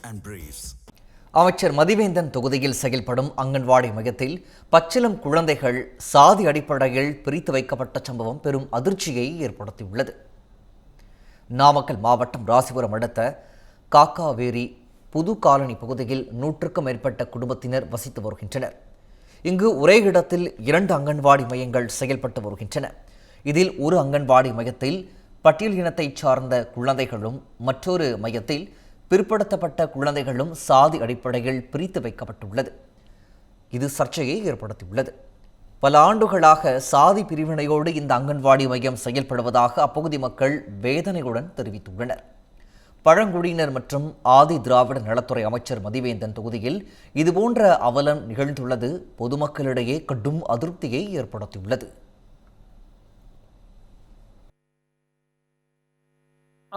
and briefs. அமைச்சர் மதிவேந்தன் தொகுதியில் செயல்படும் அங்கன்வாடி மையத்தில் பச்சிளம் குழந்தைகள் சாதி அடிப்படையில் பிரித்து வைக்கப்பட்ட சம்பவம் பெரும் அதிர்ச்சியை ஏற்படுத்தியுள்ளது. நாமக்கல் மாவட்டம் ராசிபுரம் அடுத்த காக்காவேரி புது காலனி பகுதியில் 100க்கும் மேற்பட்ட குடும்பத்தினர் வசித்து வருகின்றனர். இங்கு ஒரே இடத்தில் 2 அங்கன்வாடி மையங்கள் செயல்பட்டு வருகின்றன. இதில் ஒரு அங்கன்வாடி மையத்தில் பட்டியல் இனத்தைச் சார்ந்த குழந்தைகளும் மற்றொரு மையத்தில் பிற்படுத்தப்பட்ட குழந்தைகளும் சாதி அடிப்படையில் பிரித்து வைக்கப்பட்டுள்ளது. இது சர்ச்சையை ஏற்படுத்தியுள்ளது. பல ஆண்டுகளாக சாதி பிரிவினையோடு இந்த அங்கன்வாடி மையம் செயல்படுவதாக அப்பகுதி மக்கள் வேதனையுடன் தெரிவித்துள்ளனர். பழங்குடியினர் மற்றும் ஆதி திராவிட நலத்துறை அமைச்சர் மதிவேந்தன் தொகுதியில் இதுபோன்ற அவலம் நிகழ்ந்துள்ளது பொதுமக்களிடையே கடும் அதிருப்தியை ஏற்படுத்தியுள்ளது.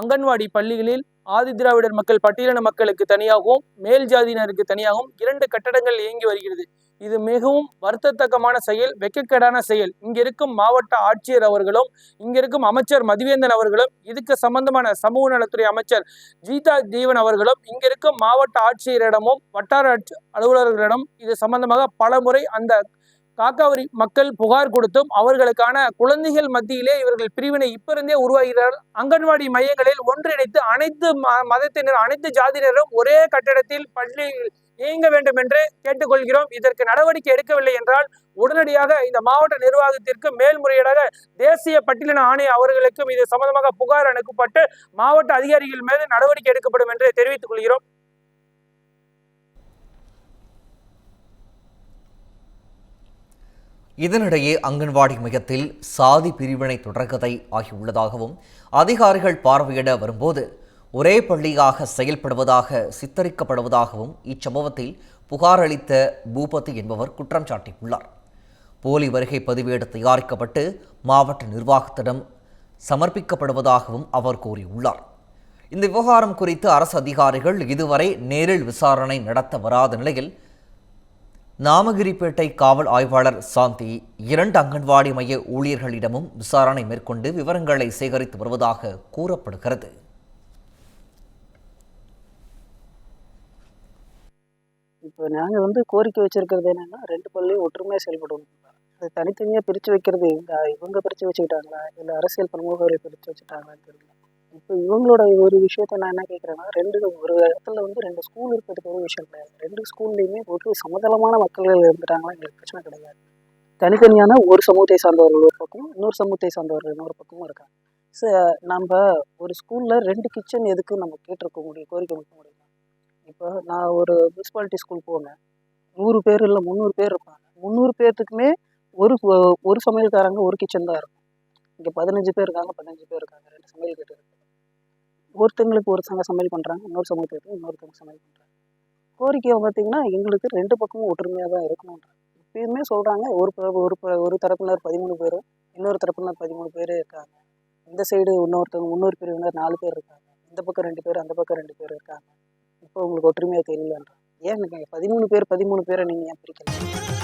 அங்கன்வாடி பள்ளிகளில் ஆதி திராவிடர் மக்கள் பட்டியலின மக்களுக்கு தனியாகவும் மேல் ஜாதியினருக்கு தனியாகவும் 2 கட்டடங்கள் இயங்கி வருகிறது. இது மிகவும் வருத்தத்தக்கமான செயல், வெட்கக்கேடான செயல். இங்க இருக்கும் மாவட்ட ஆட்சியர் அவர்களும் இங்க இருக்கும் அமைச்சர் மதிவேந்தன் அவர்களும் இதுக்கு சம்பந்தமான சமூக நலத்துறை அமைச்சர் கீதா ஜீவன் அவர்களும் இங்க இருக்கும் மாவட்ட ஆட்சியரிடமும் வட்டார அலுவலர்களிடம் இது சம்பந்தமாக பல முறை அந்த காக்காவரி மக்கள் புகார் கொடுத்தும் அவர்களுக்கான குழந்தைகள் மத்தியிலே இவர்கள் பிரிவினை இப்ப இருந்தே உருவாகிறார்கள். அங்கன்வாடி மையங்களில் ஒன்றிணைத்து அனைத்து மதத்தினர் அனைத்து ஜாதியினரும் ஒரே கட்டடத்தில் பள்ளி இயங்க வேண்டும் என்று கேட்டுக்கொள்கிறோம். இதற்கு நடவடிக்கை எடுக்கவில்லை என்றால் உடனடியாக இந்த மாவட்ட நிர்வாகத்திற்கு மேல்முறையீடாக தேசிய பட்டியலின ஆணைய அவர்களுக்கும் இது சம்பந்தமாக புகார் அனுப்பப்பட்டு மாவட்ட அதிகாரிகள் மீது நடவடிக்கை எடுக்கப்படும் என்று தெரிவித்துக் கொள்கிறோம். இதனிடையே அங்கன்வாடி மையத்தில் சாதி பிரிவினை தொடர்கதை ஆகியுள்ளதாகவும் அதிகாரிகள் பார்வையிட வரும்போது ஒரே பள்ளியாக செயல்படுவதாக சித்தரிக்கப்படுவதாகவும் இச்சம்பவத்தில் புகார் அளித்த பூபதி என்பவர் குற்றம் சாட்டியுள்ளார். போலி வருகை பதிவேடு தயாரிக்கப்பட்டு மாவட்ட நிர்வாகத்திடம் சமர்ப்பிக்கப்படுவதாகவும் அவர் கூறியுள்ளார். இந்த விவகாரம் குறித்து அரசு அதிகாரிகள் இதுவரை நேரில் விசாரணை நடத்த வராத நிலையில் நாமகிரிப்பேட்டை காவல் ஆய்வாளர் சாந்தி 2 அங்கன்வாடி மைய ஊழியர்களிடமும் விசாரணை மேற்கொண்டு விவரங்களை சேகரித்து வருவதாக கூறப்படுகிறது. இப்போ நாங்கள் கோரிக்கை வச்சிருக்கிறது என்னன்னா 2 பள்ளியும் ஒற்றுமையாக செயல்படணும். அது தனித்தனியாக பிரித்து வைக்கிறது இவங்க பிரித்து வச்சுக்கிட்டாங்களா இல்லை அரசியல் பிரமுகர்களை பிரித்து வச்சுட்டாங்களான்னு தெரியல. இப்போ இவங்களோட ஒரு விஷயத்த நான் என்ன கேட்குறேன்னா, ஒரு இடத்துல 2 ஸ்கூல் இருக்கிறதுக்கு ஒரு விஷயம் கிடையாது. 2 ஸ்கூல்லையுமே ஒரு சமதளமான மக்கள்கள் இருந்துட்டாங்களா எங்களுக்கு பிரச்சனை கிடையாது. தனித்தனியான ஒரு சமூகத்தை சார்ந்தவர்கள் ஒரு பக்கமும் இன்னொரு சமூகத்தை சார்ந்தவர்கள் இன்னொரு பக்கமும் இருக்காங்க. நம்ம ஒரு ஸ்கூலில் 2 கிச்சன் எதுக்கு நம்ம கேட்டிருக்க முடியும், கோரிக்கை வைக்க முடியும். இப்போ நான் ஒரு முனிசிபாலிட்டி ஸ்கூல் போனேன், 100 பேர் இல்லை 300 பேர் இருப்பாங்க. 300 பேர்த்துக்குமே ஒரு சமையல்காரங்க ஒரு கிச்சன் தான் இருக்கும். இங்கே 15 பேர் இருக்காங்க, 15 பேர் இருக்காங்க, 2 சமையல் கட்டு இருக்கு. ஒருத்தங்களுக்கு ஒருத்தவங்க சமையல் பண்ணுறாங்க, இன்னொரு சமூகத்துக்கு இன்னொருத்தவங்க சமையல் பண்ணுறாங்க. கோரிக்கையை பார்த்தீங்கன்னா எங்களுக்கு 2 பக்கமும் ஒற்றுமையாக தான் இருக்கணுன்றாங்க. இப்பயுமே சொல்கிறாங்க ஒரு தரப்பினர் 13 பேரும் இன்னொரு தரப்பினர் 13 பேர் இருக்காங்க. இந்த சைடு இன்னொரு பிரிவினர் 4 பேர் இருக்காங்க. இந்த பக்கம் 2 பேர் அந்த பக்கம் 2 பேர் இருக்காங்க. இப்போ உங்களுக்கு ஒற்றுமையாக தெரியலன்றாங்க. ஏன் 13 பேரை நீங்கள் ஏன் பிரிக்கல?